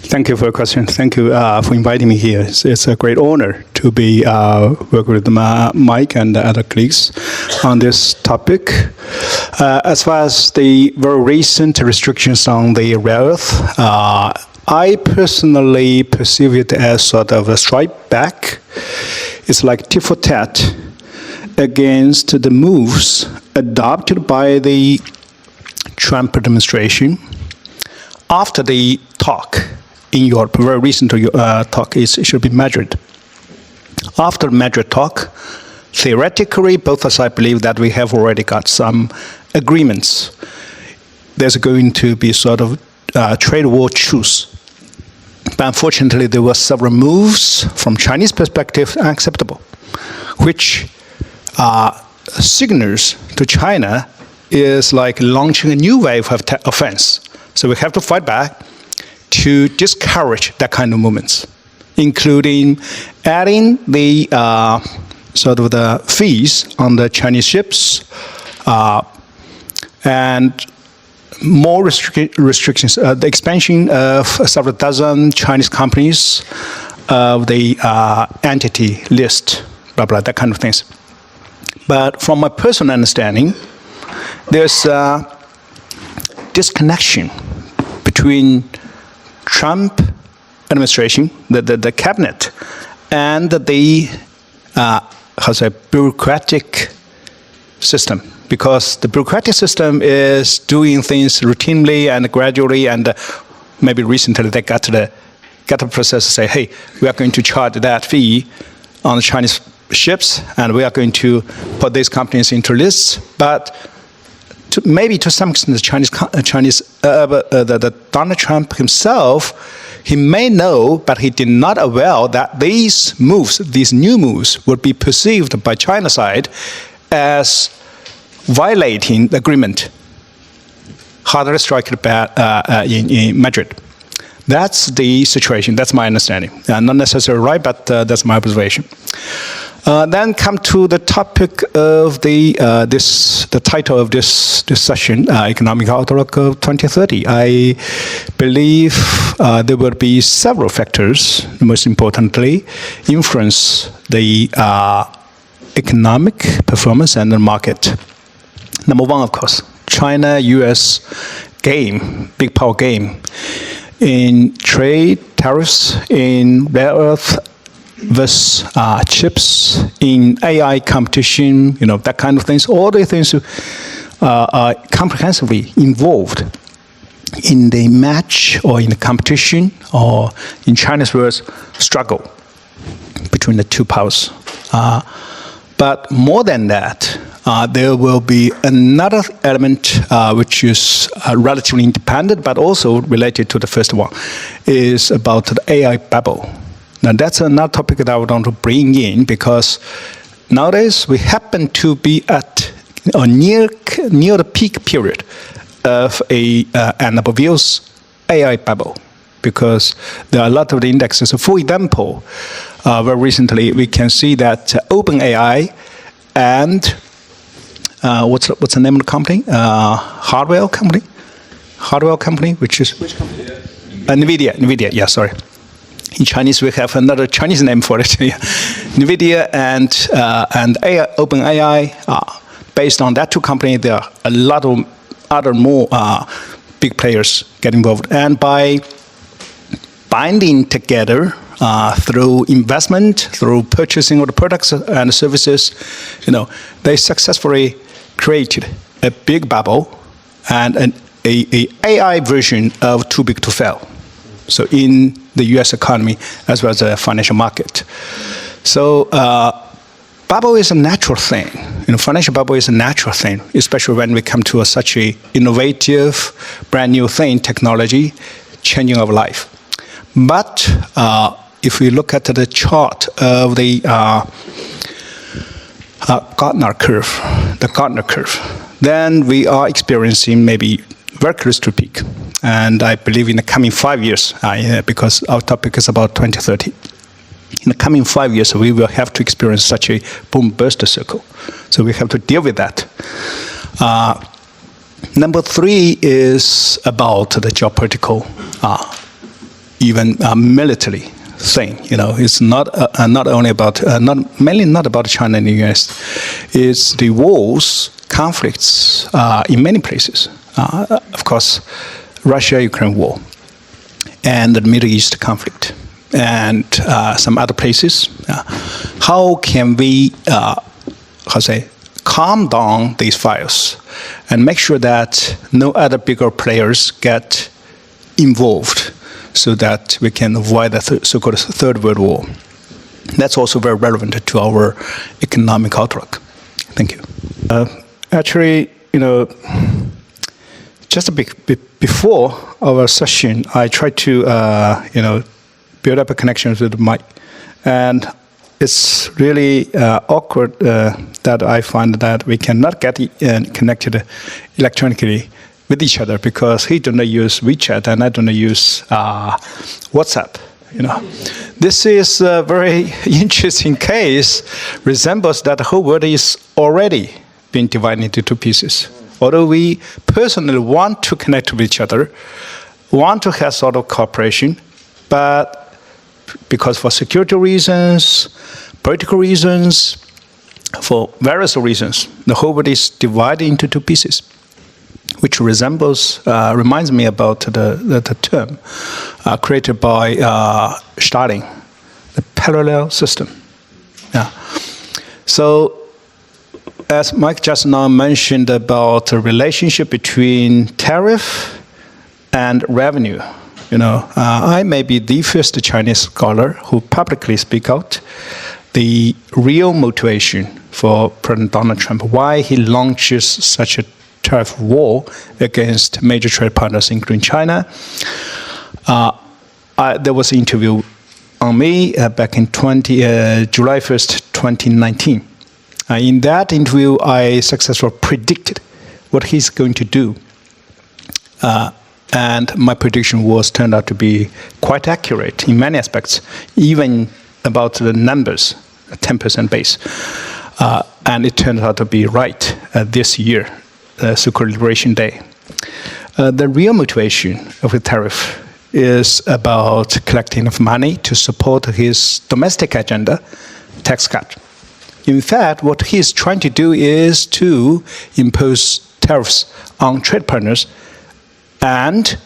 Thank you for your question. Thank you for inviting me here. It's a great honor to be working with Mike and other colleagues on this topic. As far as the very recent restrictions on the rare earth, I personally perceive it as sort of a strike back. It's like tit for tat against the moves adopted by the Trump administration after the talk in Europe, very recent talk, it should be measured. After measured talk, theoretically, both of us, I believe that we have already got some agreements. There's going to be sort of trade war truce. But unfortunately, there were several moves from Chinese perspective unacceptable, which signals to China is like launching a new wave of offense. So we have to fight back to discourage that kind of movements, including adding the sort of the fees on the Chinese ships and more restrictions, the expansion of several dozen Chinese companies of the entity list, blah, blah, that kind of things. But from my personal understanding, there's a disconnection between Trump administration, the cabinet, and the bureaucratic system. Because the bureaucratic system is doing things routinely and gradually, and maybe recently they got the process to say, hey, we are going to charge that fee on the Chinese ships, and we are going to put these companies into lists. But maybe to some extent, the Donald Trump himself, he may know, but he did not aware that these moves, these new moves, would be perceived by China's side as violating the agreement, hardly struck in Madrid. That's the situation. That's my understanding. Not necessarily right, but that's my observation. Then come to the topic of the title of this session, Economic Outlook of 2030. I believe there will be several factors, most importantly, influence the economic performance and the market. Number one, of course, China-US game, big power game in trade, tariffs, in rare earth versus chips, in AI competition, that kind of things. All the things are comprehensively involved in the match or in the competition or, in China's words, struggle between the two powers. But more than that, there will be another element which is relatively independent but also related to the first one, is about the AI bubble. Now that's another topic that I would want to bring in, because nowadays we happen to be at or near the peak period of an obvious AI bubble, because there are a lot of the indexes. So for example, very recently we can see that OpenAI and what's the name of the company? Hardware company, which is which company? NVIDIA. Yeah, sorry. In Chinese, we have another Chinese name for it. NVIDIA and OpenAI. Based on that two companies, there are a lot of other more big players get involved, and by binding together through investment, through purchasing of the products and services, they successfully created a big bubble and an AI version of too big to fail. So in the U.S. economy as well as the financial market. So bubble is a natural thing. Financial bubble is a natural thing, especially when we come to such a innovative, brand new thing, technology, changing our life. But if we look at the chart of the Gartner curve, then we are experiencing maybe very close to peak. And I believe in the coming 5 years, because our topic is about 2030, in the coming 5 years, we will have to experience such a boom burst cycle. So we have to deal with that. Number three is about the geopolitical even military thing. It's not only about mainly not about China and the U.S. It's the wars, conflicts in many places. Of course, Russia-Ukraine war, and the Middle East conflict, and some other places. How can we, calm down these fires and make sure that no other bigger players get involved, so that we can avoid the so-called Third World War? That's also very relevant to our economic outlook. Thank you. Actually, just before our session, I tried to, build up a connection with Mike, and it's really awkward that I find that we cannot get connected electronically with each other, because he do not use WeChat and I do not use WhatsApp. This is a very interesting case. Resembles that the whole world is already being divided into two pieces. Although we personally want to connect with each other, want to have sort of cooperation, but because for security reasons, political reasons, for various reasons, the whole world is divided into two pieces, which reminds me about the term created by Stalin, the parallel system. Yeah. So, as Mike just now mentioned about the relationship between tariff and revenue, I may be the first Chinese scholar who publicly speak out the real motivation for President Donald Trump, why he launches such a tariff war against major trade partners, including China. There was an interview on me back in July 1st, 2019. In that interview, I successfully predicted what he's going to do. And my prediction turned out to be quite accurate in many aspects, even about the numbers, 10% base. And it turned out to be right this year, so-called Liberation Day. The real motivation of the tariff is about collecting enough money to support his domestic agenda, tax cut. In fact, what he's trying to do is to impose tariffs on trade partners and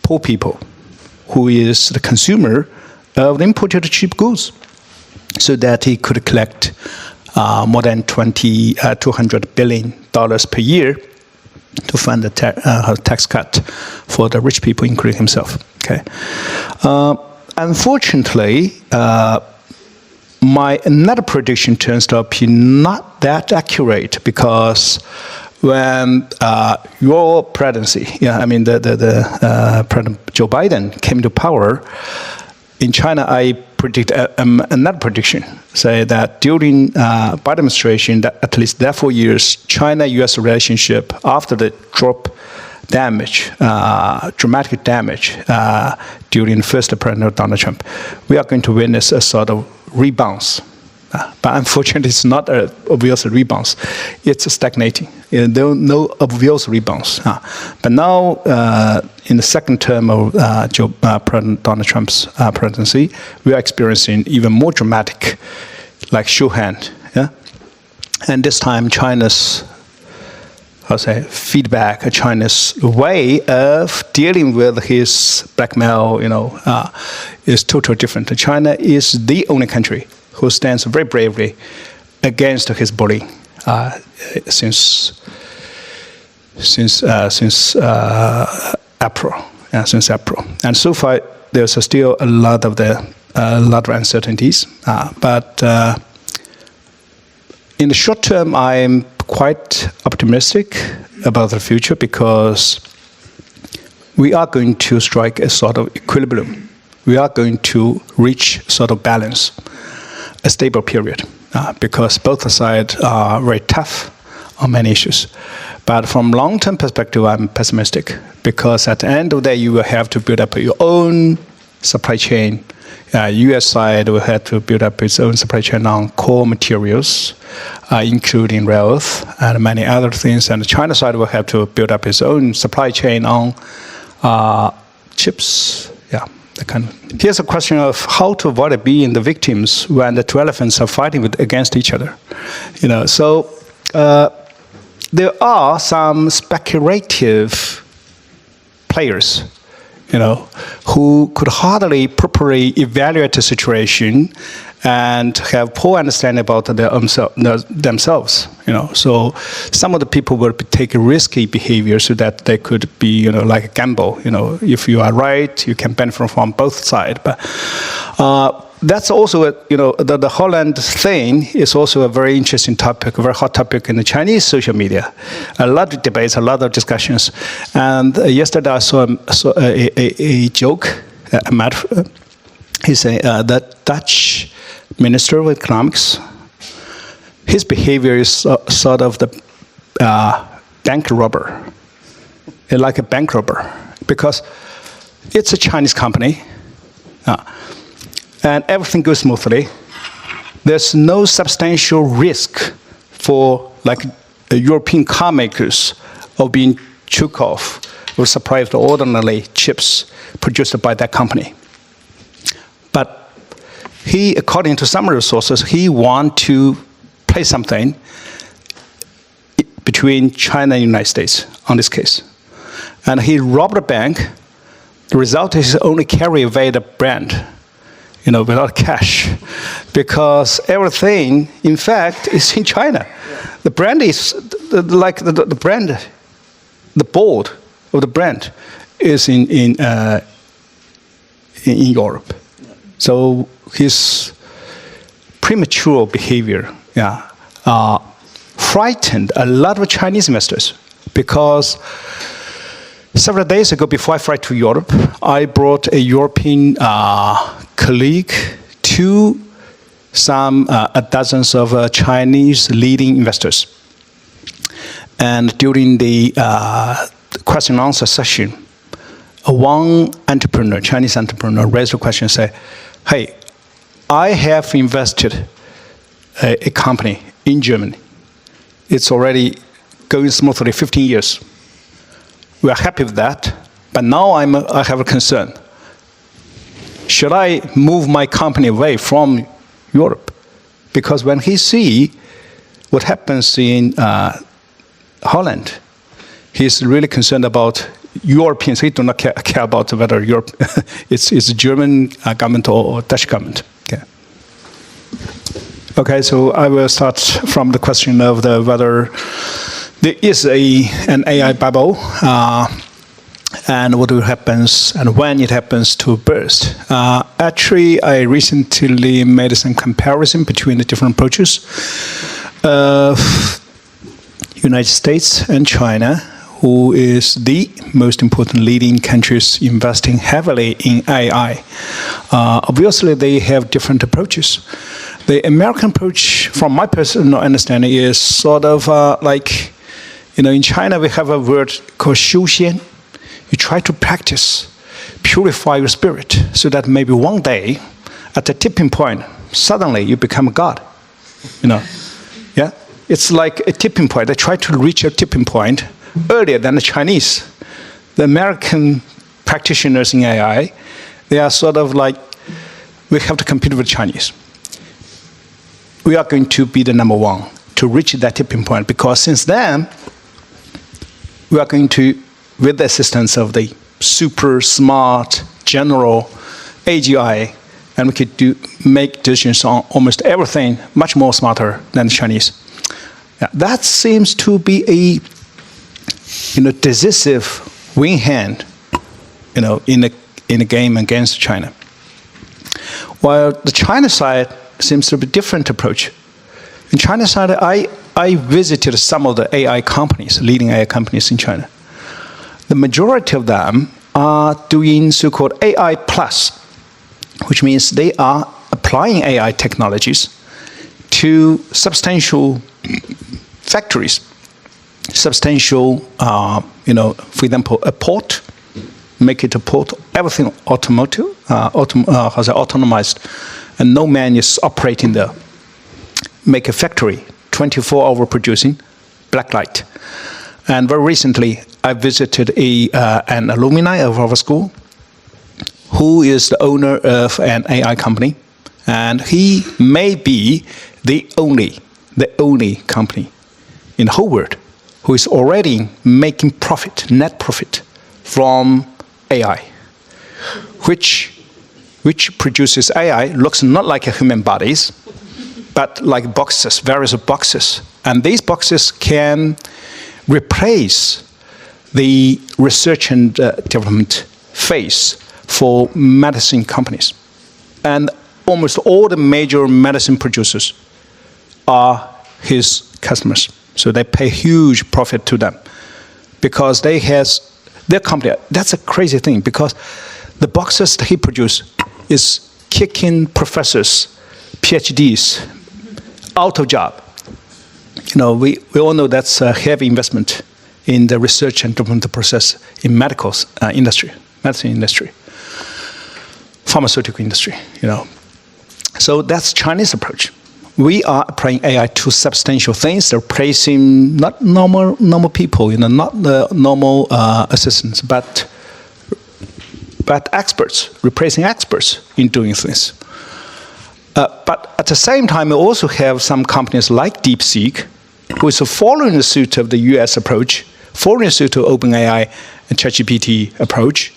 poor people, who is the consumer of the imported cheap goods, so that he could collect more than $200 billion per year to fund the tax cut for the rich people, including himself. Okay. Unfortunately, my another prediction turns out to be not that accurate, because when your presidency, the President Joe Biden came to power in China, I predict another prediction, say that during Biden administration, that at least that 4 years, China-U.S. relationship after the dramatic damage during the first President Donald Trump, we are going to witness a sort of rebounds. But unfortunately, it's not an obvious rebounds. It's stagnating. There are no obvious rebounds. But now, in the second term of President Donald Trump's presidency, we are experiencing even more dramatic, like show hand. Yeah? And this time, China's feedback, China's way of dealing with his blackmail, is totally different. China is the only country who stands very bravely against his bullying since April. And so far, there's still a lot of uncertainties. But in the short term, I'm quite optimistic about the future, because we are going to strike a sort of equilibrium. We are going to reach sort of balance, a stable period, because both sides are very tough on many issues. But from long-term perspective, I'm pessimistic, because at the end of the day, you will have to build up your own supply chain. U.S. side will have to build up its own supply chain on core materials, including rare earth and many other things. And the China side will have to build up its own supply chain on chips, Here's a question of how to avoid being the victims when the two elephants are fighting against each other. So there are some speculative players, who could hardly properly evaluate the situation and have poor understanding about themselves. So some of the people will take risky behavior so that they could be, like a gamble. If you are right, you can benefit from both sides. But that's also, the Holland thing is also a very interesting topic, a very hot topic in the Chinese social media. A lot of debates, a lot of discussions. And yesterday I saw a joke, he said the Dutch Minister of Economics, his behavior is sort of the bank robber, like a bank robber, because it's a Chinese company, and everything goes smoothly. There's no substantial risk for European car makers of being took off or supplied the ordinary chips produced by that company. But he, according to some resources, he want to play something between China and the United States on this case. And he robbed a bank. The result is he only carry away the brand, without cash, because everything, in fact, is in China. The brand is the brand, the board of the brand is in Europe. So his premature behavior, frightened a lot of Chinese investors, because several days ago, before I flew to Europe, I brought a European colleague to dozens of Chinese leading investors. And during the question and answer session, one entrepreneur, Chinese entrepreneur, raised a question and said, hey, I have invested a company in Germany. It's already going smoothly 15 years. We are happy with that, but now I have a concern. Should I move my company away from Europe? Because when he see what happens in Holland, he's really concerned about Europeans. He do not care about whether Europe it's German government or Dutch government. Okay, so I will start from the question of whether there is an AI bubble, and what will happen and when it happens to burst. Actually, I recently made some comparison between the different approaches of United States and China, who is the most important leading countries investing heavily in AI. Obviously, they have different approaches. The American approach, from my personal understanding, is sort of in China we have a word called 修仙. You try to practice, purify your spirit, so that maybe one day, at the tipping point, suddenly you become a god. Yeah, it's like a tipping point. They try to reach a tipping point earlier than the Chinese. The American practitioners in AI, they are sort of like, we have to compete with the Chinese. We are going to be the number one to reach that tipping point, because since then, we are going to, with the assistance of the super smart general AGI, and we could make decisions on almost everything much more smarter than the Chinese. Yeah, that seems to be a decisive win hand, in a game against China. While the China side seems to be a different approach. In China side, I visited some of the AI companies, leading AI companies in China. The majority of them are doing so-called AI plus, which means they are applying AI technologies to substantial factories, substantial, for example, a port, make it a port, everything autonomized, and no man is operating there. Make a factory, 24-hour producing, black light. And very recently, I visited an alumni of our school. who is the owner of an AI company, and he may be the only company in the whole world who is already making profit, net profit, from AI, which produces AI, looks not like human bodies, but like boxes, various boxes. And these boxes can replace the research and development phase for medicine companies. And almost all the major medicine producers are his customers. So they pay huge profit to them because they has their company. That's a crazy thing because the boxes that he produces is kicking professors, PhDs out of job. You know, we all know that's a heavy investment in the research and development process in medical industry, medicine industry, pharmaceutical industry, you know. So that's Chinese approach. We are applying AI to substantial things, replacing not normal people, you know, not the normal assistants, but experts, replacing experts in doing things. But at the same time, we also have some companies like DeepSeek, who is following the suit of the US approach, following the suit of OpenAI and ChatGPT approach,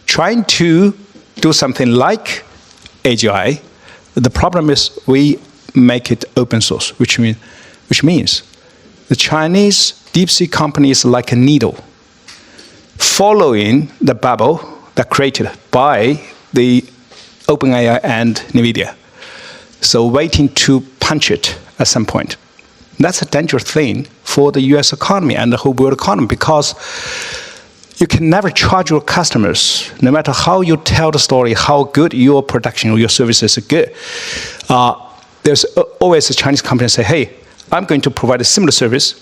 trying to do something like AGI. The problem is we make it open source, which means the Chinese DeepSeek company is like a needle following the bubble that created by the OpenAI and NVIDIA. So waiting to punch it at some point. That's a dangerous thing for the US economy and the whole world economy because you can never charge your customers, no matter how you tell the story, how good your production or your services are good. There's always a Chinese company say, hey, I'm going to provide a similar service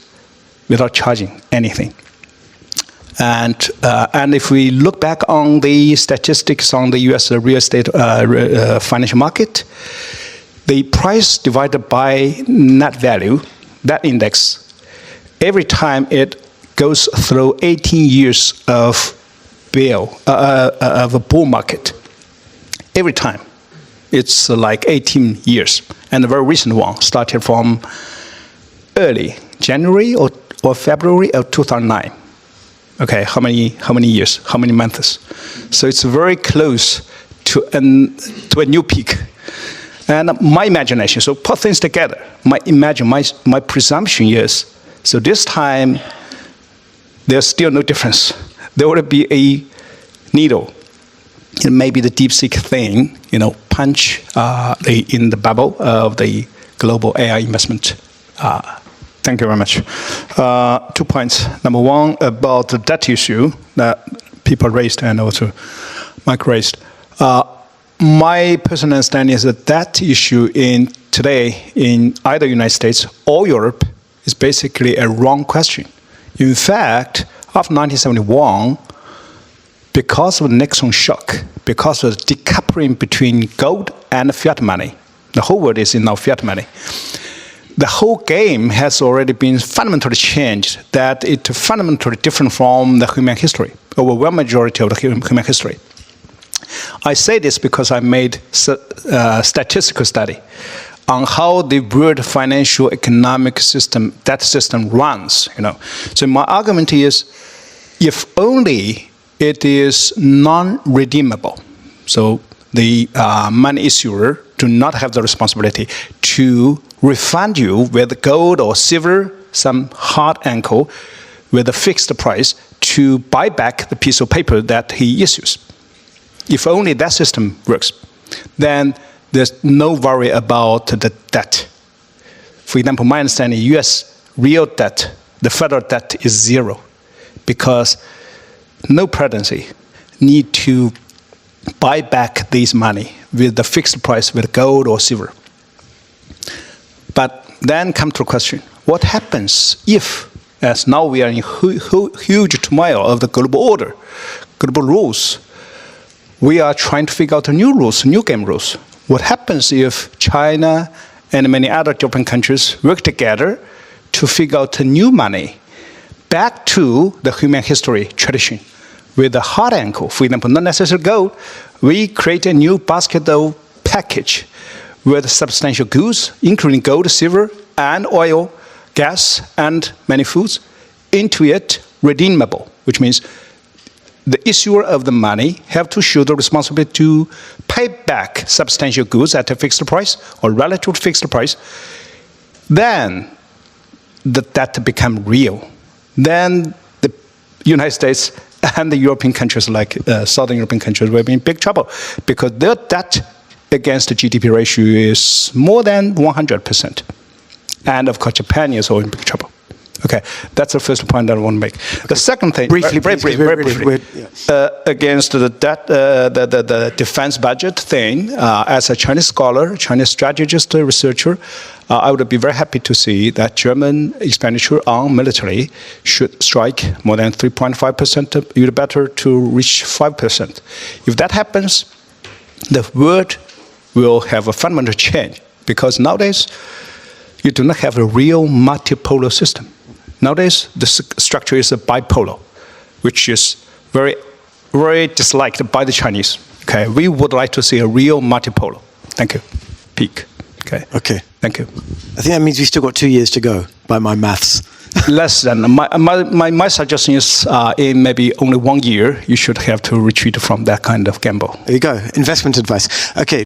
without charging anything. And if we look back on the statistics on the US real estate financial market, the price divided by net value, that index, every time it goes through 18 years of a bull market, every time. It's like 18 years. And the very recent one started from early January or February of 2009. Okay, how many years, how many months? So it's very close to a new peak. And my imagination, so put things together, my presumption is, so this time, there's still no difference. There will be a needle. It may be the DeepSeek thing, you know, punch in the bubble of the global AI investment. Thank you very much. 2 points. Number one, about the debt issue that people raised and also Mike raised. My personal understanding is that that issue today in either United States or Europe is basically a wrong question. In fact, after 1971, because of the Nixon shock, because of the decoupling between gold and fiat money, the whole world is in now fiat money. The whole game has already been fundamentally changed, that it's fundamentally different from the human history, overwhelming majority of the human history. I say this because I made a statistical study on how the world financial economic system, that system runs, you know. So my argument is, if only it is non-redeemable, so the money issuer do not have the responsibility to refund you with gold or silver, some hard anchor, with a fixed price to buy back the piece of paper that he issues. If only that system works, then there's no worry about the debt. For example, my understanding, US real debt, the federal debt is zero, because no presidency need to buy back this money with the fixed price with gold or silver. But then come to the question, what happens if, as now we are in huge turmoil of the global order, global rules, we are trying to figure out new rules, new game rules. What happens if China and many other developing countries work together to figure out a new money back to the human history tradition, with a hard angle, for example, not necessarily gold, we create a new basket of package with substantial goods, including gold, silver, and oil, gas, and many foods, into it redeemable, which means the issuer of the money have to show the responsibility to pay back substantial goods at a fixed price or relative fixed price. Then the debt become real. Then the United States and the European countries like Southern European countries will be in big trouble because their debt against the GDP ratio is more than 100%. And of course, Japan is all in big trouble. Okay, that's the first point that I want to make. Okay. The second thing, very briefly, against the debt, the defense budget thing, as a Chinese scholar, Chinese strategist, researcher, I would be very happy to see that German expenditure on military should strike more than 3.5%. You'd better to reach 5%. If that happens, the world will have a fundamental change because nowadays you do not have a real multipolar system. Nowadays, the structure is a bipolar, which is very, very disliked by the Chinese. Okay, we would like to see a real multipolar. Thank you. Peak. Okay. Okay. Thank you. I think that means we still got 2 years to go by my maths. Less than. My suggestion is in maybe only 1 year, you should have to retreat from that kind of gamble. There you go. Investment advice. Okay.